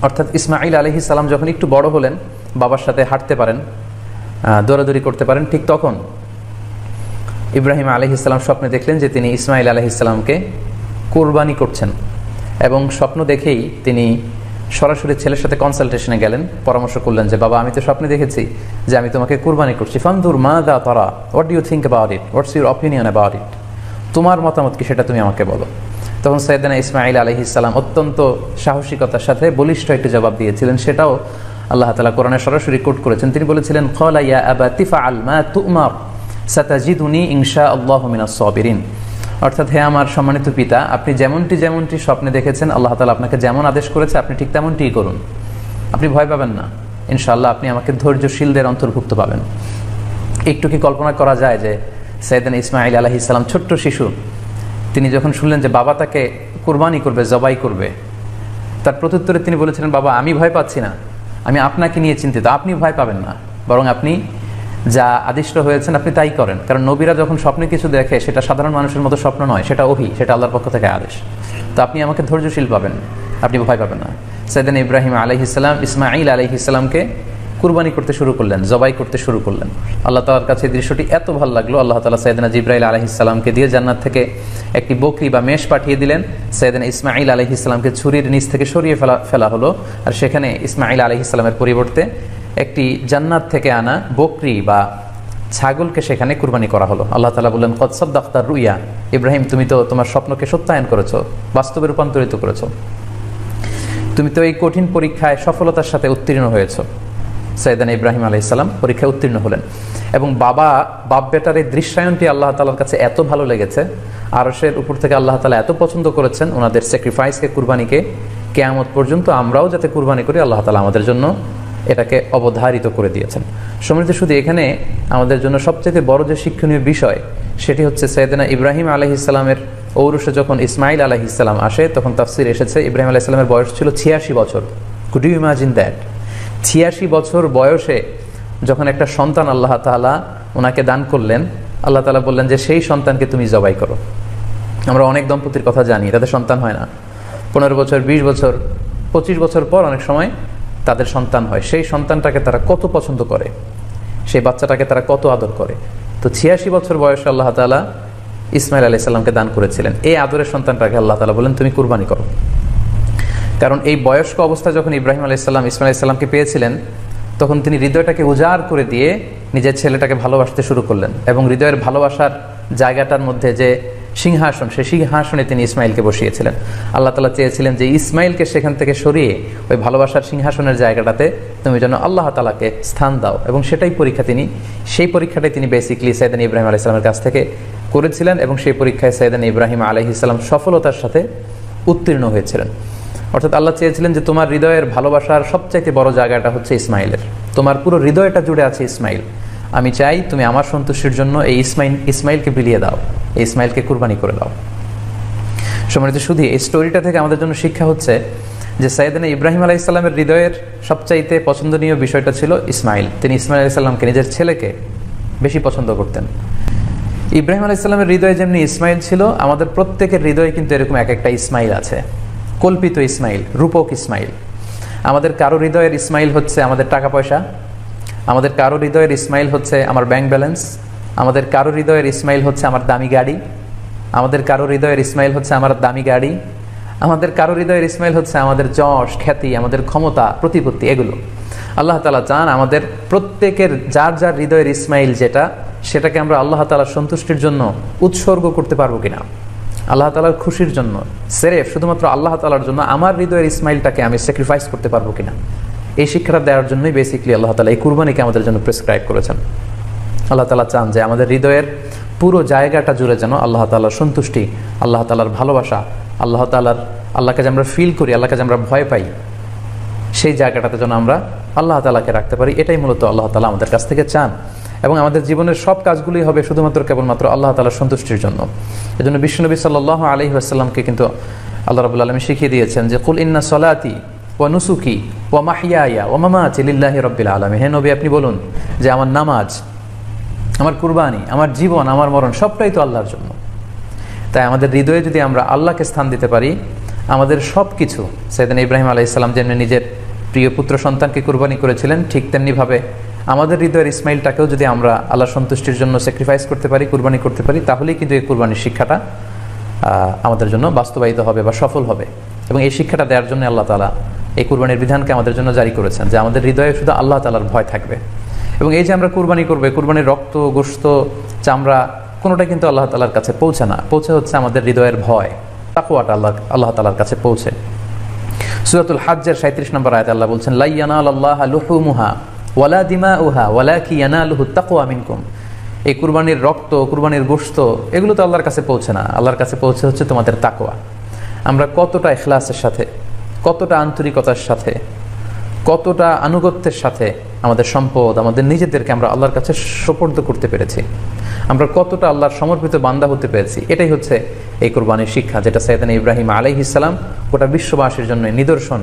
অর্থাৎ ইসমাঈল আলাইহিস সালাম যখন একটু বড় হলেন, বাবার সাথে হাঁটতে পারেন, দৌড়াদৌড়ি করতে পারেন, ঠিক তখন ইব্রাহিম আলাইহিস সালাম স্বপ্নে দেখলেন যে তিনি ইসমাঈল আলাইহিস সালামকে কোরবানি করছেন, এবং স্বপ্ন দেখেই তিনি সরাসরি ছেলের সাথে কনসালটেশনে গেলেন, পরামর্শ করলেন যে বাবা, আমি তো স্বপ্নে দেখেছি যে আমি তোমাকে কুরবানি করছি, ফানদুর মাযা তারা, what do you think about it, what's your opinion about it, তোমার মতামত কি সেটা তুমি আমাকে বলো। তখন সাইয়েদনা ইসমাঈল আলাইহিস সালাম অত্যন্ত সাহসিকতার সাথে বলিষ্ঠ একটি জবাব দিয়েছিলেন, সেটাও আল্লাহ তাআলা কোরআনে সরাসরি কোট করেছেন। তিনি বলেছিলেন, ক্বালা ইয়া আবাতি ফাআল মা তু'মার সাতাজিদুনি ইনশাআল্লাহু মিনাস সাবিরিন। অর্থাৎ, হে আমার সম্মানিত পিতা, আপনি যেমনটি স্বপ্নে দেখেছেন, আল্লাহ তাআলা আপনাকে যেমন আদেশ করেছে আপনি ঠিক তেমনটিই করুন, আপনি ভয় পাবেন না, ইনশাআল্লাহ আপনি আমাকে ধৈর্যশীলদের অন্তর্ভুক্ত পাবেন। একটু কি কল্পনা করা যায় যে সাইয়েদনা ইসমাঈল আলাইহিস সালাম ছোট্ট শিশু, তিনি যখন শুনলেন যে বাবা তাকে কুরবানি করবে, জবাই করবে, তার প্রত্যুত্তরে তিনি বলেছিলেন, বাবা, আমি ভয় পাচ্ছি না, আমি আপনাকে নিয়ে চিন্তিত, আপনি ভয় পাবেন না, বরং আপনি যা আদিষ্ট হয়েছেন আপনি তাই করেন। কারণ নবীরা যখন স্বপ্নে কিছু দেখে সেটা সাধারণ মানুষের মতো স্বপ্ন নয়, সেটা ওহী, সেটা আল্লাহর পক্ষ থেকে আদেশ। তো আপনি আমাকে ধৈর্যশীল পাবেন, আপনি ভয় পাবেন না। সাইয়েদনা ইব্রাহিম আলাইহিস সালাম ইসমাঈল আলাইহিস সালামকে কুরবানি করতে শুরু করলেন, জবাই করতে শুরু করলেন। আল্লাহ তাআলার কাছে দৃশ্যটি এত ভালো লাগলো, আল্লাহ তাআলা সাইয়েদনা জিবরাইল আলাইহিস সালামকে দিয়ে জান্নাত থেকে একটি বকরি বা মেষ পাঠিয়ে দিলেন। সাইয়েদনা ইসমাঈল আলাইহিস সালামকে ছুরির নিচ থেকে সরিয়ে ফেলা হলো, আর সেখানে ইসমাঈল আলাইহিস সালামের পরিবর্তে একটি জান্নাত থেকে আনা বকরি বা ছাগলকে সেখানে কুরবানি করা হলো। আল্লাহ তাআলা বললেন, কদ সাদ্দাকতা রুইয়া, ইব্রাহিম তুমি তো তোমার স্বপ্নকে সত্যায়ন করেছো, বাস্তবে রূপান্তরিত করেছো, তুমি তো এই কঠিন পরীক্ষায় সফলতার সাথে উত্তীর্ণ হয়েছো। সাইয়েদনা ইব্রাহিম আলাইহিস সালাম পরীক্ষায় উত্তীর্ণ হলেন, এবং বাপ বেটার এই দৃশ্যায়নটি আল্লাহ তাআলার কাছে এত ভালো লেগেছে, আরশের উপর থেকে আল্লাহ তাআলা এত পছন্দ করেছেন ওনাদের স্যাক্রিফাইসকে, কুরবানিকে, কিয়ামত পর্যন্ত আমরাও যাতে কুরবানি করি আল্লাহ তাআলা আমাদের জন্য এটাকে অবধারিত করে দিয়েছেন। সম্মানিত, শুধু এখানে আমাদের জন্য সবচেয়ে বড় যে শিক্ষণীয় বিষয় সেটি হচ্ছে সাইয়েদনা ইব্রাহিম আলাইহিস সালামের ঔরসে যখন ইসমাঈল আলাইহিস সালাম আসে, তখন তাফসীর এসেছে ইব্রাহিম আলাইহিস সালামের বয়স ছিল 86 বছর। Could you imagine that? 86 বছর বয়সে যখন একটা সন্তান আল্লাহ তাআলা ওনাকে দান করলেন, আল্লাহ তাআলা বললেন যে সেই সন্তানকে তুমি জবাই করো। আমরা অনেক দম্পতির কথা জানি, তাদের সন্তান হয় না, 15 বছর, 20 বছর, 25 বছর পর অনেক সময় তাদের সন্তান হয়। সেই সন্তানটাকে তারা কত পছন্দ করে, সেই বাচ্চাটাকে তারা কত আদর করে। তো 86 বছর বয়সে আল্লাহ তাআলা ইসমাঈল আলাইহিস সালামকে দান করেছিলেন। এই আদরের সন্তানটাকে আল্লাহ তাআলা বলেন তুমি কুরবানি করো। কারণ এই বয়স্ক অবস্থায় যখন ইব্রাহিম আলাইহিস সালাম ইসমাঈল আলাইহিস সালামকে পেয়েছিলেন, তখন তিনি হৃদয়টাকে উজাড় করে দিয়ে নিজের ছেলেটাকে ভালোবাসতে শুরু করলেন, এবং হৃদয়ের ভালোবাসার জায়গাটার মধ্যে যে সিংহাসন, সেই সিংহাসনে তিনি ইসমাঈলকে বসিয়েছিলেন। আল্লাহ তাআলা চেয়েছিলেন যে ইসমাঈলকে সেখান থেকে সরিয়ে ওই ভালোবাসার সিংহাসনের জায়গাটাতে তুমি যেন আল্লাহ তাআলাকে স্থান দাও, এবং সেই পরীক্ষাটাই তিনি বেসিক্যালি সাইয়েদনা ইব্রাহিম আলাইহিস সালামের কাছ থেকে করেছিলেন, এবং সেই পরীক্ষায় সাইয়েদনা ইব্রাহিম আলাইহিস সালাম সফলতার সাথে উত্তীর্ণ হয়েছিলেন। অর্থাৎ আল্লাহ চেয়েছিলেন যে তোমার হৃদয়ের ভালোবাসার সবচাইতে বড় জায়গাটা হচ্ছে ইসমাঈলের, তোমার পুরো হৃদয়টা জুড়ে আছে ইসমাঈল, আমি চাই তুমি আমার সন্তুষ্টির জন্য এই ইসমাঈলকে বিলিয়ে দাও, এই ইসমাঈলকে কুরবানি করে দাও। সম্মানিত, শুধু এই স্টোরিটা থেকে আমাদের জন্য শিক্ষা হচ্ছে যে সাইয়েদনা ইব্রাহিম আলাইহিস সালামের হৃদয়ের সবচাইতে পছন্দনীয় বিষয়টা ছিল ইসমাঈল। তিনি ইসমাঈল আলাইহিস সালামকে, নিজের ছেলেকে বেশি পছন্দ করতেন। ইব্রাহিম আলাইহিস সালামের হৃদয়ে যেমনি ইসমাঈল ছিল, আমাদের প্রত্যেকের হৃদয়ে কিন্তু এরকম এক একটা ইসমাঈল আছে, কল্পিত ইসমাঈল, রূপক ইসমাঈল। আমাদের কারো হৃদয়ের ইসমাঈল হচ্ছে আমাদের টাকা পয়সা, আমাদের কারো হৃদয়ের ইসমাঈল হচ্ছে আমার ব্যাংক ব্যালেন্স, আমাদের কারো হৃদয়ের ইসমাঈল হচ্ছে আমার দামি গাড়ি, আমাদের কারো হৃদয়ের ইসমাঈল হচ্ছে আমার দামি গাড়ি, আমাদের কারো হৃদয়ের ইসমাঈল হচ্ছে আমাদের যশ, খ্যাতি, আমাদের ক্ষমতা, প্রতিপত্তি, এগুলো। আল্লাহ তাআলা চান আমাদের প্রত্যেকের যার যার হৃদয়ের ইসমাঈল যেটা, সেটাকে আমরা আল্লাহ তাআলার সন্তুষ্টির জন্য উৎসর্গ করতে পারবো কিনা, আল্লাহ তাআলার খুশির জন্য, সেরেফ শুধুমাত্র আল্লাহ তাআলার জন্য আমার হৃদয়ের ইসমাঈলটাকে আমি স্যাক্রিফাইস করতে পারবো কিনা। এই শিক্ষাটা দেওয়ার জন্যই বেসিক্যালি আল্লাহ তাআলা এই কুরবানিকে আমাদের জন্য প্রেসক্রাইব করেছেন। আল্লাহ তাআলা চান যে আমাদের হৃদয়ের পুরো জায়গাটা জুড়ে যেন আল্লাহ তাআলার সন্তুষ্টি, আল্লাহ তাআলার ভালোবাসা, আল্লাহকে যে আমরা ফিল করি, আল্লাহকে যে আমরা ভয় পাই, সেই জায়গাটাতে যেন আমরা আল্লাহ তাআলাকে রাখতে পারি। এটাই মূলত আল্লাহ তাআলা আমাদের কাছ থেকে চান, এবং আমাদের জীবনের সব কাজগুলোই হবে শুধুমাত্র কেবলমাত্র আল্লাহ তাআলার সন্তুষ্টির জন্য। এজন্য বিশ্বনবী সাল্লাল্লাহু আলাইহি ওয়াসাল্লামকে কিন্তু আল্লাহ রাব্বুল আলামিন শিখিয়ে দিয়েছেন যে কুল ইন্না সলাতি ওয়া নুসুকি ওয়া মাহইয়ায়া ওয়া মামাতি লিল্লাহি রাব্বিল আলামিন। হে নবী, আপনি বলুন যে আমার নামাজ, আমার কুরবানি, আমার জীবন, আমার মরণ সবটাই তো আল্লাহর জন্য। তাই আমাদের হৃদয়ে যদি আমরা আল্লাহকে স্থান দিতে পারি, আমাদের সব কিছু সাইয়েদনা ইব্রাহিম আলাইহিস সালাম যেমনি নিজের প্রিয় পুত্র সন্তানকে কুরবানি করেছিলেন, ঠিক তেমনিভাবে আমাদের হৃদয়ের ইসমাইলটাকেও যদি আমরা আল্লাহ সন্তুষ্টির জন্য স্যাক্রিফাইস করতে পারি, কুরবানি করতে পারি, তাহলেই কিন্তু এই কুরবানির শিক্ষাটা আমাদের জন্য বাস্তবায়িত হবে বা সফল হবে। এবং এই শিক্ষাটা দেওয়ার জন্য আল্লাহ তাআলা এই কুরবানির বিধানকে আমাদের জন্য জারি করেছেন, যে আমাদের হৃদয়ে শুধু আল্লাহ তাআলার ভয় থাকবে। এবং এই যে আমরা কুরবানি করবো, কুরবানির রক্ত, গোশত, চামড়া কোনোটা কিন্তু আল্লাহ তাআলার কাছে পৌঁছে না, পৌঁছে হচ্ছে আমাদের হৃদয়ের ভয়, তাকওয়াটা আল্লাহ তাআলার কাছে পৌঁছে। সূরাতুল হাজ্জের 37 নম্বর আয়াতে আল্লাহ বলছেন, লা ইয়ানালাল্লাহা লুহুমুহা ওয়ালা দিমাউহা ওয়ালাকি ইয়ানালুহুত তাকওয়া মিনকুম। এই কুরবানির রক্ত, কুরবানির গোশত এগুলো তো আল্লাহর কাছে পৌঁছে না, আল্লাহর কাছে পৌঁছে হচ্ছে তোমাদের তাকওয়া। আমরা কতটা ইখলাসের সাথে, কতটা আন্তরিকতার সাথে, কতটা আনুগত্যের সাথে আমাদের সম্পদ, আমাদের নিজেদেরকে আমরা আল্লাহর কাছে সোপর্দ করতে পেরেছি, আমরা কতটা আল্লাহর সমর্পিত বান্দা হতে পেরেছি, এটাই হচ্ছে এই কুরবানির শিক্ষা, যেটা সাইয়েদনা ইব্রাহিম আলাইহিস সালাম গোটা বিশ্ববাসীর জন্য নিদর্শন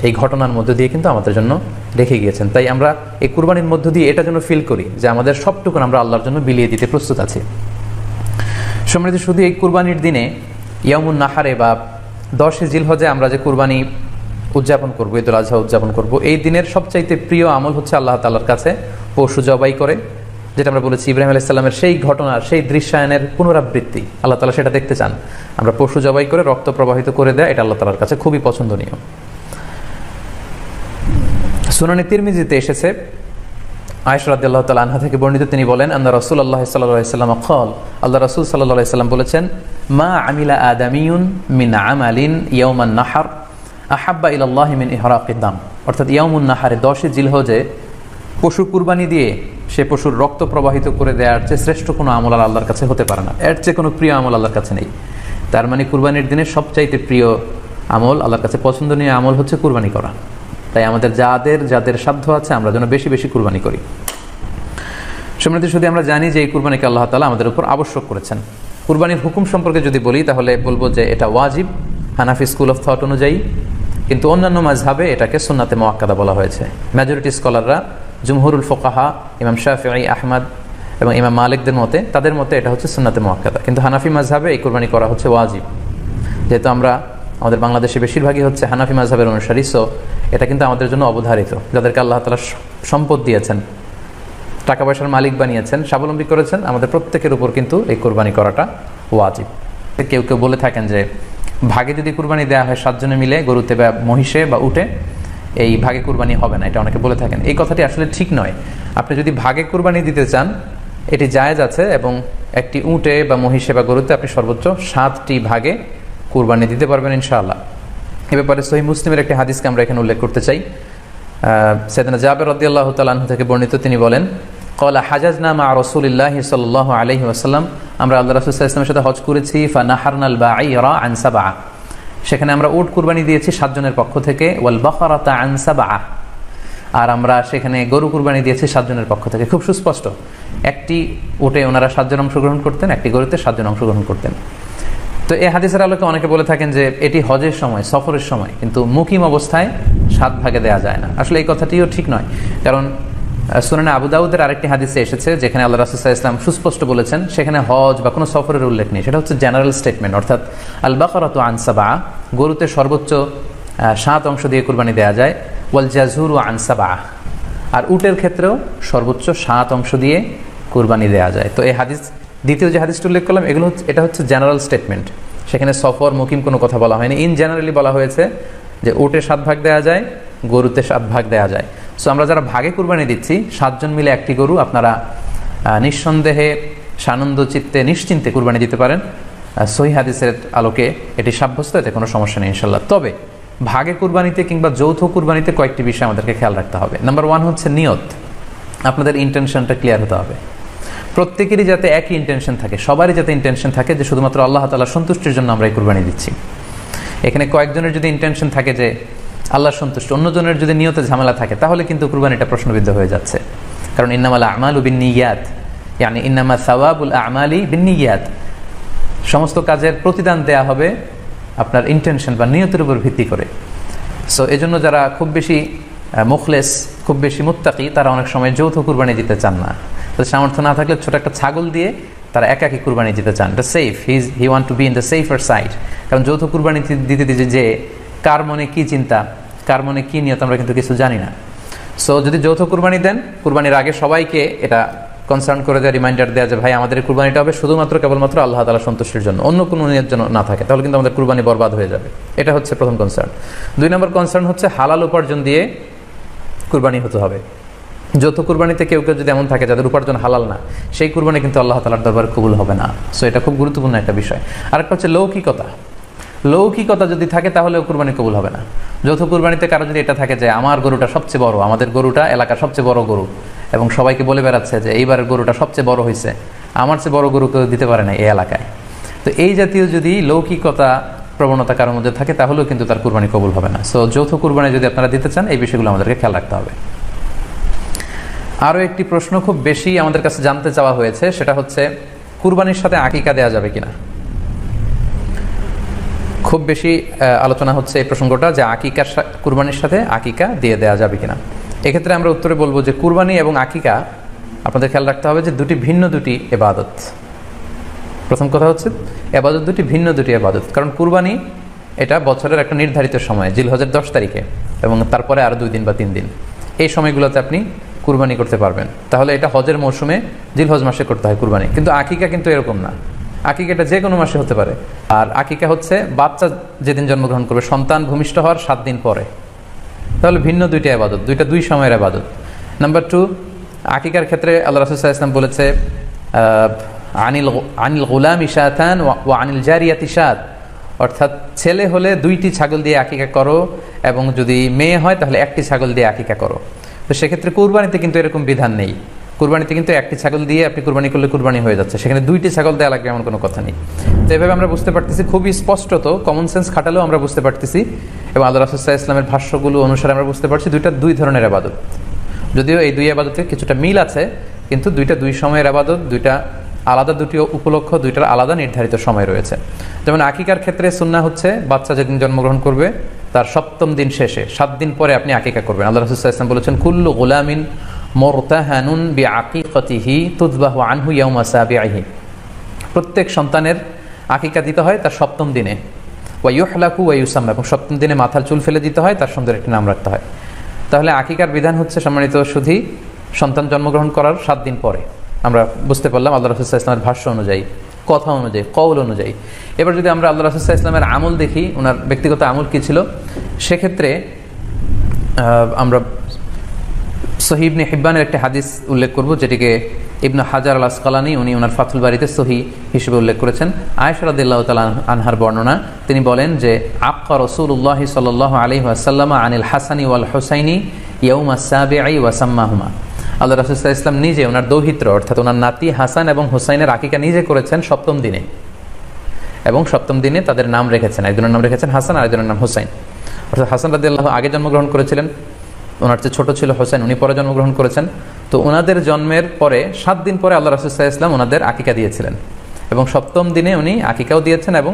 এই ঘটনার মধ্য দিয়ে কিন্তু আমাদের জন্য রেখে গিয়েছেন। তাই আমরা এই কুরবানির মধ্য দিয়ে এটা যেন ফিল করি যে আমাদের সবটুকু আমরা আল্লাহর জন্য বিলিয়ে দিতে প্রস্তুত আছি। সম্মানিত, শুধু এই কুরবানির দিনে ইয়ামুন নাহারে বা 10 জিলহজে আমরা যে কুরবানি উদযাপন করবো, ঈদুল আজহা উদযাপন করবো, এই দিনের সবচাইতে প্রিয় আমল হচ্ছে আল্লাহ তাআলার কাছে পশু জবাই করে, যেটা আমরা বলেছি ইব্রাহিম আলাইহিস সালামের সেই ঘটনার, সেই দৃশ্যায়নের পুনরাবৃত্তি আল্লাহ তাআলা সেটা দেখতে চান। আমরা পশু জবাই করে রক্ত প্রবাহিত করে দেয়, এটা আল্লাহ তাআলার কাছে খুবই পছন্দনীয়। সুনানে তিরমিজিতে এসেছে, আয়েশা রাদিয়াল্লাহু তাআলা আনহা থেকে বর্ণিত, তিনি বলেন, আন্না রাসূলুল্লাহ সাল্লাল্লাহু আলাইহি ওয়াসাল্লাম ক্বাল, আল্লাহ রাসূল সাল্লাল্লাহু আলাইহি ওয়াসাল্লাম বলেছেন, মা আমিলা আদামিয়ুন মিন আমালিন ইয়াউমান নাহর আহাব্বা ইলাল্লাহি মিন ইহরাকিদ দাম। অর্থাৎ ইয়াউমুন নাহারে 10 জিলহজে পশু কুরবানি দিয়ে সে পশুর রক্ত প্রবাহিত করে দেওয়ার চেয়ে শ্রেষ্ঠ কোনো আমল আল্লাহর কাছে হতে পারে না, এর চেয়ে কোনো প্রিয় আমল আল্লাহর কাছে নেই। তার মানে কুরবানির দিনের সবচাইতে প্রিয় আমল, আল্লাহর কাছে পছন্দনীয় আমল হচ্ছে কুরবানি করা। তাই আমাদের যাদের সাধ্য আছে আমরা যেন বেশি বেশি কুরবানি করি। সম্মানিত, শুধু আমরা জানি যে এই কুরবানিকে আল্লাহ তাআলা আমাদের উপর আবশ্যক করেছেন। কুরবানির হুকুম সম্পর্কে যদি বলি তাহলে বলবো যে এটা ওয়াজিব হানাফি স্কুল অফ থট অনুযায়ী, কিন্তু অন্যান্য মাযহাবে এটাকে সুন্নাতে মুআক্কাদা বলা হয়েছে। মেজরিটি স্কলাররা, জুমহুরুল ফুকাহা, ইমাম শাফিঈ, আহমদ এবং ইমাম মালিকদের মতে, তাদের মতে এটা হচ্ছে সুন্নাতে মুআক্কাদা। কিন্তু হানাফি মাযহাবে এই কুরবানি করা হচ্ছে ওয়াজিব। যেহেতু আমাদের বাংলাদেশে বেশিরভাগই হচ্ছে হানাফি মাযহাবের অনুসারী, সো এটা কিন্তু আমাদের জন্য অবধারিত। যাদেরকে আল্লাহ তাআলা সম্পদ দিয়েছেন, টাকা পয়সার মালিক বানিয়েছেন, স্বাবলম্বী করেছেন, আমাদের প্রত্যেকের উপর কিন্তু এই কুরবানি করাটা ওয়াজিব। কেউ কেউ বলে থাকেন যে ভাগে যদি কুরবানি দেওয়া হয় 7 জনে মিলে, গরুতে বা মহিষে বা উটে, এই ভাগে কুরবানি হবে না, এটা অনেকে বলে থাকেন। এই কথাটি আসলে ঠিক নয়। আপনি যদি ভাগে কুরবানি দিতে চান এটি জায়েজ আছে, এবং একটি উটে বা মহিষে বা গরুতে আপনি সর্বোচ্চ 7টি ভাগে কুরবানি দিতে পারবেন ইনশাআল্লাহ। এ ব্যাপারে সহিহ মুসলিমের একটি হাদিসকে আমরা এখানে উল্লেখ করতে চাই। সাইয়েদনা জাবের রাদিয়াল্লাহু তাআলা আনহু থেকে বর্ণিত, তিনি বলেন, ক্বালা হাজাজনা মা রাসূলিল্লাহি সাল্লাল্লাহু আলাইহি ওয়াসাল্লাম, আমরা আল্লাহ রাসূল সাল্লাল্লাহু আলাইহি ওয়াসাল্লামের সাথে হজ করেছি। ফানাহারনাল বাঈরা আন সাবআ, সেখানে আমরা উট কুরবানি দিয়েছি 7 জনের পক্ষ থেকে। ওয়াল বাকারাতা আন সাবআ, আর আমরা সেখানে গরু কুরবানি দিয়েছি 7 জনের পক্ষ থেকে। খুব সুস্পষ্ট, একটি উটে ওনারা 7 জন অংশগ্রহণ করতেন, একটি গরুতে 7 জন অংশগ্রহণ করতেন। তো এই হাদিসের আলোকে অনেকে বলে থাকেন যে এটি হজের সময়, সফরের সময়, কিন্তু মুকিম অবস্থায় 7 ভাগে দেওয়া যায় না। আসলে এই কথাটিও ঠিক নয়, কারণ সুনানে আবু দাউদের আরেকটি হাদিসে এসেছে যেখানে আল্লাহ রাসূল সাল্লাল্লাহু আলাইহি ওয়াসাল্লাম সুস্পষ্ট বলেছেন, সেখানে হজ বা কোনো সফরের উল্লেখ নেই। সেটা হচ্ছে জেনারেল স্টেটমেন্ট, অর্থাৎ আল বাকারাতু আন সাবআ, গরুতে সর্বোচ্চ 7 অংশ দিয়ে কুরবানি দেওয়া যায়। ওয়াল জাযুরু আন সাবআ, আর উটের ক্ষেত্রেও সর্বোচ্চ 7 অংশ দিয়ে কুরবানি দেওয়া যায়। তো এই হাদিস, দ্বিতীয় যে হাদিসটি উল্লেখ করলাম, এটা হচ্ছে জেনারেল স্টেটমেন্ট। সেখানে সফর, মুকিম কোনো কথা বলা হয়নি। ইন জেনারেলি বলা হয়েছে যে উটে 7 ভাগ দেওয়া যায়, গরুতে 7 ভাগ দেওয়া যায়। সো আমরা যারা ভাগে কুরবানি দিচ্ছি, 7 জন মিলে একটি গরু, আপনারা নিঃসন্দেহে সানন্দ চিত্তে নিশ্চিন্তে কুরবানি দিতে পারেন। সহিহ হাদিসের আলোকে এটি সাব্যস্ত, এতে কোনো সমস্যা নেই ইনশাল্লাহ। তবে ভাগে কুরবানিতে কিংবা যৌথ কুরবানিতে কয়েকটি বিষয় আমাদেরকে খেয়াল রাখতে হবে। নাম্বার 1 হচ্ছে নিয়ত। আপনাদের ইন্টেনশনটা ক্লিয়ার হতে হবে। প্রত্যেকেরই যাতে একই ইন্টেনশন থাকে, সবারই যাতে ইন্টেনশন থাকে যে শুধুমাত্র আল্লাহ তাআলার সন্তুষ্টির জন্য আমরা এই কুরবানি দিচ্ছি। এখানে কয়েকজনের যদি ইন্টেনশন থাকে যে আল্লাহর সন্তুষ্টি, অন্যজনের যদি নিয়তে ঝামেলা থাকে, তাহলে কিন্তু কুরবানিটা প্রশ্নবিদ্ধ হয়ে যাচ্ছে। কারণ ইন্নামাল আমালু বিন্নিয়াত, ইয়ানি ইন্নামা সাওয়াবুল আমালি বিন্নিয়াত, সমস্ত কাজের প্রতিদান দেয়া হবে আপনার ইন্টেনশন বা নিয়তের উপর ভিত্তি করে। সো এজন্য যারা খুব বেশি মুখলেস, খুব বেশি মুত্তাকি, তারা অনেক সময় যৌথ কুরবানি দিতে চান না। তো সামর্থ্য না থাকলে ছোট একটা ছাগল দিয়ে তারা একাকি কুরবানি দিতে চান, এটা safe, he want to be in the safer side. কারণ যৌথ কুরবানি দিতে দিতে যে কার মনে কি চিন্তা, কার মনে কি নিয়ত আমরা কিন্তু কিছু জানি না। সো যদি যৌথ কুরবানি দেন, কুরবানির আগে সবাইকে এটা কনসার্ন করে দেওয়া, রিমাইন্ডার দেওয়া যে ভাই আমাদের কুরবানিটা হবে শুধুমাত্র কেবলমাত্র আল্লাহ তাআলা সন্তুষ্টির জন্য, অন্য কোনো নিয়ত যেন না থাকে, তাহলে কিন্তু আমাদের কুরবানি বরবাদ হয়ে যাবে। এটা হচ্ছে প্রথম কনসার্ন। 2 নম্বর কনসার্ন হচ্ছে হালাল উপার্জন দিয়ে কুরবানি হতে হবে। যৌথ কুরবানিতে কেউ কেউ যদি এমন থাকে যাদের উপার্জন হালাল না, সেই কুরবানি কিন্তু আল্লাহ তাআলার দরবারে কবুল হবে না। সো এটা খুব গুরুত্বপূর্ণ একটা বিষয়। আরেকটা হচ্ছে লৌকিকতা যদি থাকে তাহলেও কুরবানি কবুল হবে না। যৌথ কুরবানিতে কারো যদি এটা থাকে যে আমার গরুটা সবচেয়ে বড়, আমাদের গরুটা এলাকার সবচেয়ে বড় গরু, এবং সবাইকে বলে বেড়াচ্ছে যে এইবারের গরুটা সবচেয়ে বড় হয়েছে, আমার চেয়ে বড় গরু কেউ দিতে পারে না এই এলাকায়, তো এই জাতীয় যদি লৌকিকতা প্রবণতা কারোর মধ্যে থাকে তাহলেও কিন্তু তার কুরবানি কবুল হবে না। সো যৌথ কুরবানি যদি আপনারা দিতে চান এই বিষয়গুলো আমাদেরকে খেয়াল রাখতে হবে। আরও একটি প্রশ্ন খুব বেশি আমাদের কাছে জানতে চাওয়া হয়েছে, সেটা হচ্ছে কুরবানির সাথে আকিকা দেওয়া যাবে কিনা। খুব বেশি আলোচনা হচ্ছে এই প্রসঙ্গটা যে কুরবানির সাথে আকিকা দিয়ে দেওয়া যাবে কিনা। এক্ষেত্রে আমরা উত্তরে বলবো যে কুরবানি এবং আকিকা আপনাদের খেয়াল রাখতে হবে যে ভিন্ন দুটি ইবাদত। প্রথম কথা হচ্ছে ইবাদত ভিন্ন দুটি ইবাদত। কারণ কুরবানি এটা বছরের একটা নির্ধারিত সময়, জিলহজের 10 তারিখে, এবং তারপরে আরও 2 দিন বা 3 দিন, এই সময়গুলোতে আপনি কুরবানি করতে পারবেন। তাহলে এটা হজের মৌসুমে জিলহজ মাসে করতে হয় কুরবানি। কিন্তু আকিকা কিন্তু এরকম না, আকিকাটা যে কোনো মাসে হতে পারে। আর আকিকা হচ্ছে বাচ্চা যেদিন জন্মগ্রহণ করবে, সন্তান ভূমিষ্ঠ হওয়ার 7 দিন পরে। তাহলে ভিন্ন দুইটা ইবাদত, 2 সময়ের ইবাদত। নাম্বার 2, আকিকার ক্ষেত্রে আল্লাহ রাসূল সাল্লাল্লাহু আলাইহি ওয়াসাল্লাম বলেছে আনিল গুলামি শাতান ওয়া আনিল জারিয়াতি শাত, অর্থাৎ ছেলে হলে 2টি ছাগল দিয়ে আকিকা করো, এবং যদি মেয়ে হয় তাহলে 1টি ছাগল দিয়ে আকিকা করো। তো সেক্ষেত্রে কুরবানিতে কিন্তু এরকম বিধান নেই। কুরবানিতে কিন্তু 1টি ছাগল দিয়ে আপনি কুরবানি করলে কুরবানি হয়ে যাচ্ছে, সেখানে 2টি ছাগল দেওয়া লাগবে এমন কোনো কথা নেই। তো এভাবে আমরা বুঝতে পারতেছি, খুবই স্পষ্টত কমন সেন্স খাটালেও আমরা বুঝতে পারতেছি, এবং আল্লাহ রাসূল সাল্লাল্লাহু আলাইহি ওয়াসাল্লামের ভাষ্যগুলো অনুসারে আমরা বুঝতে পারছি 2 ধরনের ইবাদত। যদিও এই 2 ইবাদতে কিছুটা মিল আছে, কিন্তু 2 সময়ের ইবাদত, 2 আলাদা 2 উপলক্ষ, 2টার আলাদা নির্ধারিত সময় রয়েছে। যেমন আকিকার ক্ষেত্রে সুন্নাহ হচ্ছে বাচ্চা যেদিন জন্মগ্রহণ করবে তার 7ম দিন শেষে 7 দিন পরে আপনি আকিকা করবেন। আল্লাহ রাসূল সাল্লাল্লাহু আলাইহি ওয়াসাল্লাম বলেছেন কুল্লু গুলামিন মুরতাহানুন বিআকিকাতিহি তুযবাহু আনহু ইয়াওমা সাবিহি, প্রত্যেক সন্তানের আকিকা দিতে হয় তার 7ম দিনে, ওয়া ইউহলাকু ওয়া ইউসাম্মা, এবং 7ম দিনে মাথার চুল ফেলে দিতে হয়, তার সুন্দর একটি নাম রাখতে হয়। তাহলে আকিকার বিধান হচ্ছে সম্মানিত শুধু সন্তান জন্মগ্রহণ করার 7 দিন পরে। আমরা বুঝতে পারলাম আল্লাহ রাসূল সাল্লাল্লাহু আলাইহি ওয়াসাল্লামের ভাষ্য অনুযায়ী, কথা অনুযায়ী, কওল অনুযায়ী। এবার যদি আমরা আল্লাহ রাসূল সাল্লাল্লাহু আলাইহি ওয়াসাল্লামের আমল দেখি, ওনার ব্যক্তিগত আমল কী ছিল, সেক্ষেত্রে আমরা সহিহ ইবনে হিব্বানের একটি হাদিস উল্লেখ করব, যেটিকে ইবনে হাজার আল আসকালানী উনি ওনার ফাথুল বারিতে সহিহ হিসেবে উল্লেখ করেছেন। আয়েশা রাদিয়াল্লাহু তাআলা আনহার বর্ণনা, তিনি বলেন যে আক্কা রাসূলুল্লাহ সাল্লাল্লাহু আলাইহি ওয়াসাল্লাম আনিল হাসানি ওয়াল হুসাইনি ইয়াউমা সাবিঈ ওয়া সাম্মাহুমা। আল্লাহ রাসূল সাল্লাল্লাহু আলাইহি ওয়াসাল্লাম নিজে ওনার দৌহিত্র অর্থাৎ ওনার নাতি হাসান এবং হুসাইনের আকিকা নিজে করেছেন 7ম দিনে, এবং 7ম দিনে তাদের নাম রেখেছেন, একজনের নাম রেখেছেন হাসান আর একজনের নাম হুসাইন। অর্থাৎ হাসান রাদিয়াল্লাহু আগে জন্মগ্রহণ করেছিলেন, ওনার চেয়ে ছোট ছিল হোসেন, উনি পরে জন্মগ্রহণ করেছেন। তো ওনাদের জন্মের পরে 7 দিন পরে আল্লাহ রাসূল সাল্লাল্লাহু আলাইহি ওয়াসাল্লাম ওনাদের আকিকা দিয়েছিলেন, এবং 7ম দিনে উনি আকিকাও দিয়েছেন এবং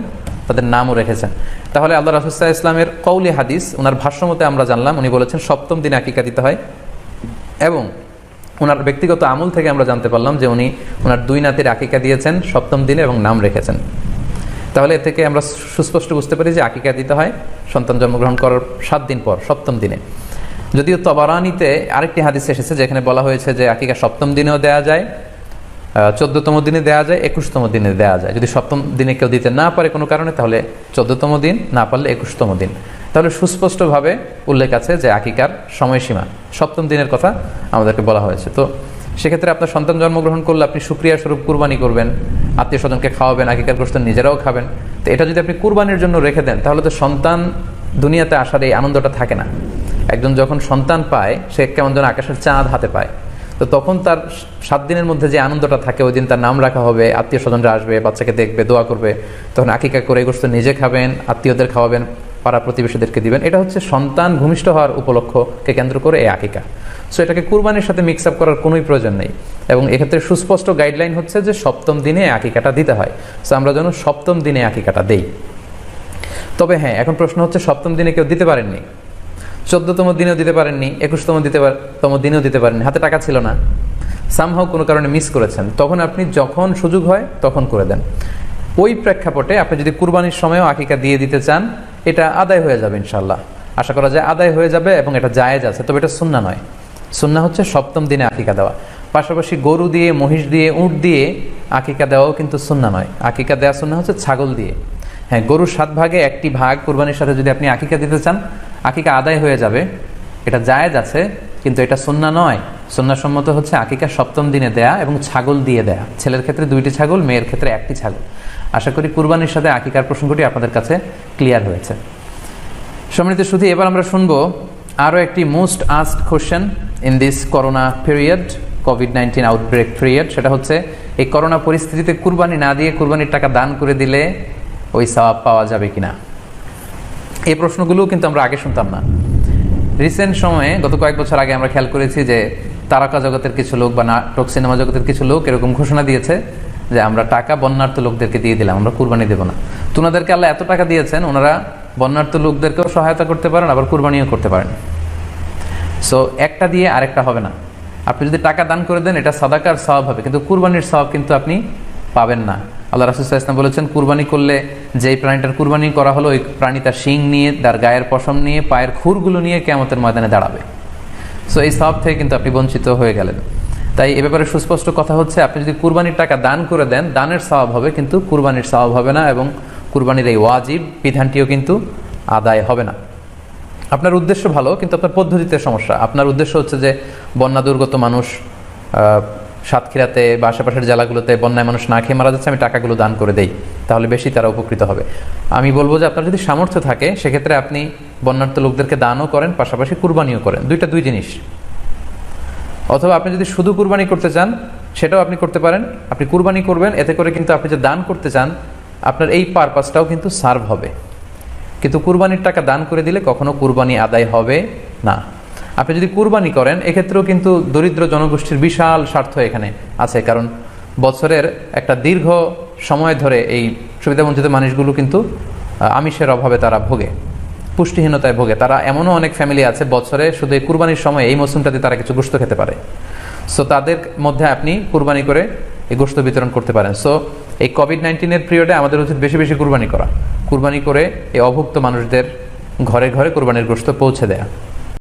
তাদের নামও রেখেছেন। তাহলে আল্লাহ রাসূল সাল্লাল্লাহু আলাইহি ওয়াসাল্লামের কওলি হাদিস, ওনার ভাষ্যমতে আমরা জানলাম উনি বলেছেন 7ম দিনে আকিকা দিতে হয়, এবং ওনার ব্যক্তিগত আমল থেকে আমরা জানতে পারলাম যে উনি ওনার 2 নাতির আকিকা দিয়েছেন 7ম দিনে এবং নাম রেখেছেন। তাহলে এ থেকে আমরা সুস্পষ্ট বুঝতে পারি যে আকিকা দিতে হয় সন্তান জন্মগ্রহণ করার 7 দিন পর, 7ম দিনে। যদিও তবারানিতে আরেকটি হাদিস এসেছে যেখানে বলা হয়েছে যে আকিকা 7ম দিনেও দেওয়া যায়, 14তম দিনে দেওয়া যায়, 21তম দিনে দেওয়া যায়। যদি 7ম দিনে কেউ দিতে না পারে কোনো কারণে, তাহলে 14তম দিন, না পারলে 21তম দিন। তাহলে সুস্পষ্টভাবে উল্লেখ আছে যে আকিকার সময়সীমা 7ম দিনের কথা আমাদেরকে বলা হয়েছে। তো সেক্ষেত্রে আপনার সন্তান জন্মগ্রহণ করলে আপনি শুকরিয়া স্বরূপ কুরবানি করবেন, আত্মীয় স্বজনকে খাওয়াবেন, আকিকার গোশত নিজেরাও খাবেন। তো এটা যদি আপনি কুরবানির জন্য রেখে দেন তাহলে তো সন্তান দুনিয়াতে আসার এই আনন্দটা থাকে না। একজন যখন সন্তান পায় সে কেমন যেন আকাশের চাঁদ হাতে পায়, তো তখন তার 7 দিনের মধ্যে যে আনন্দটা থাকে, ওই দিন তার নাম রাখা হবে, আত্মীয় স্বজনরা আসবে, বাচ্চাকে দেখবে, দোয়া করবে, তখন আকিকা করে গোশত নিজে খাবেন, আত্মীয়দের খাওয়াবেন, পাড়া প্রতিবেশীদেরকে দিবেন। এটা হচ্ছে সন্তান ভূমিষ্ঠ হওয়ার উপলক্ষকে কেন্দ্র করে এই আকিকা। সো এটাকে কুরবানির সাথে মিক্স আপ করার কোনোই প্রয়োজন নেই, এবং এক্ষেত্রে সুস্পষ্ট গাইডলাইন হচ্ছে যে 7ম দিনে আকিকাটা দিতে হয়। সো আমরা যেন 7ম দিনে আকিকাটা দেই। তবে হ্যাঁ, এখন প্রশ্ন হচ্ছে 7ম দিনে কেউ দিতে পারেননি, 14তম দিনেও দিতে পারেননি, 21তম দিনেও দিতে পারেননি, হাতে টাকা ছিল না, সামহাও কোনো কারণে মিস করেছেন, তখন আপনি যখন সুযোগ হয় তখন করে দেন। ওই প্রেক্ষাপটে আপনি যদি কুরবানির সময়ও আকিকা দিয়ে দিতে চান, এটা আদায় হয়ে যাবে ইনশাল্লাহ, আশা করা যায় আদায় হয়ে যাবে, এবং এটা জায়েজ আছে। তবে এটা সুন্নাহ নয়। সুন্নাহ হচ্ছে সপ্তম দিনে আকিকা দেওয়া। পাশাপাশি গরু দিয়ে, মহিষ দিয়ে, উট দিয়ে আকিকা দেওয়াও কিন্তু সুন্নাহ নয়। আকিকা দেওয়া সুন্নাহ হচ্ছে ছাগল দিয়ে। হ্যাঁ, গরুর 7 ভাগে একটি ভাগ কুরবানির সাথে যদি আপনি আকিকা দিতে চান, আকিকা আদায় হয়ে যাবে, এটা জায়েজ আছে, কিন্তু এটা সুন্নাহ নয়। সুন্নাহসম্মত হচ্ছে আকিকা সপ্তম দিনে দেয়া এবং ছাগল দিয়ে দেয়া। ছেলের ক্ষেত্রে 2টি ছাগল, মেয়ের ক্ষেত্রে 1টি ছাগল। আশা করি কুরবানির সাথে আকিকার প্রসঙ্গটি আপনাদের কাছে ক্লিয়ার হয়েছে। সম্মানিত শুধু এবার আমরা শুনবো আরও একটি most asked question in this corona period, COVID-19 outbreak period. সেটা হচ্ছে, এই করোনা পরিস্থিতিতে কুরবানি না দিয়ে কুরবানির টাকা দান করে দিলে ওই সওয়াব পাওয়া যাবে কিনা। এই প্রশ্নগুলোও কিন্তু আমরা আগে শুনতাম না। রিসেন্ট সময়ে, গত কয়েক বছর আগে আমরা খেয়াল করেছি যে তারকা জগতের কিছু লোক বা নাটক সিনেমা জগতের কিছু লোক এরকম ঘোষণা দিয়েছে যে আমরা টাকা বন্যার্থ লোকদেরকে দিয়ে দিলাম, আমরা কুরবানি দেব না। তো ওনাদেরকে আল্লাহ এত টাকা দিয়েছেন, ওনারা বন্যার্থ লোকদেরকেও সহায়তা করতে পারেন, আবার কুরবানিও করতে পারেন। সো একটা দিয়ে আরেকটা হবে না। আপনি যদি টাকা দান করে দেন, এটা সাদাকার সওয়াব হবে, কিন্তু কুরবানির সওয়াব কিন্তু আপনি পাবেন না। আল্লাহ রাসূল সাল্লাল্লাহু আলাইহি ওয়াসাল্লাম বলেছেন, কুরবানি করলে যেই প্রাণীটার কুরবানি করা হলো, ওই প্রাণী তার শিং নিয়ে, তার গায়ের পশম নিয়ে, পায়ের খুরগুলো নিয়ে কিয়ামতের ময়দানে দাঁড়াবে। সো এই সওয়াব থেকে কিন্তু আপনি বঞ্চিত হয়ে গেলেন। তাই এ ব্যাপারে সুস্পষ্ট কথা হচ্ছে, আপনি যদি কুরবানির টাকা দান করে দেন, দানের সওয়াব হবে, কিন্তু কুরবানির সওয়াব হবে না, এবং কুরবানির এই ওয়াজিব বিধানটিও কিন্তু আদায় হবে না। আপনার উদ্দেশ্য ভালো, কিন্তু আপনার পদ্ধতিতে সমস্যা। আপনার উদ্দেশ্য হচ্ছে যে বন্যা দুর্গত মানুষ, সাতক্ষীরাতে বা আশেপাশের জেলাগুলোতে বন্যায় মানুষ না খেয়ে মারা যাচ্ছে, আমি টাকাগুলো দান করে দেই, তাহলে বেশি তারা উপকৃত হবে। আমি বলবো যে আপনার যদি সামর্থ্য থাকে, সেক্ষেত্রে আপনি বন্যার্থ লোকদেরকে দানও করেন, পাশাপাশি কুরবানিও করেন, দুই জিনিস। অথবা আপনি যদি শুধু কুরবানি করতে চান, সেটাও আপনি করতে পারেন। আপনি কুরবানি করবেন, এতে করে কিন্তু আপনি যে দান করতে চান, আপনার এই পারপাসটাও কিন্তু সার্ভ হবে। কিন্তু কুরবানির টাকা দান করে দিলে কখনো কুরবানি আদায় হবে না। আপনি যদি কুরবানি করেন, এক্ষেত্রেও কিন্তু দরিদ্র জনগোষ্ঠীর বিশাল স্বার্থ এখানে আছে, কারণ বছরের একটা দীর্ঘ সময় ধরে এই সুবিধাবঞ্চিত মানুষগুলো কিন্তু আমিষের অভাবে তারা ভোগে, পুষ্টিহীনতায় ভোগে। তারা এমনও অনেক ফ্যামিলি আছে, বছরে শুধু এই কুরবানির সময়, এই মৌসুমটাতে তারা কিছু গোশত খেতে পারে। সো তাদের মধ্যে আপনি কুরবানি করে এই গোশত বিতরণ করতে পারেন। সো এই কোভিড-19 পিরিয়ডে আমাদের উচিত বেশি বেশি কুরবানি করা, কুরবানি করে এই অভুক্ত মানুষদের ঘরে ঘরে কুরবানির গোশত পৌঁছে দেয়া।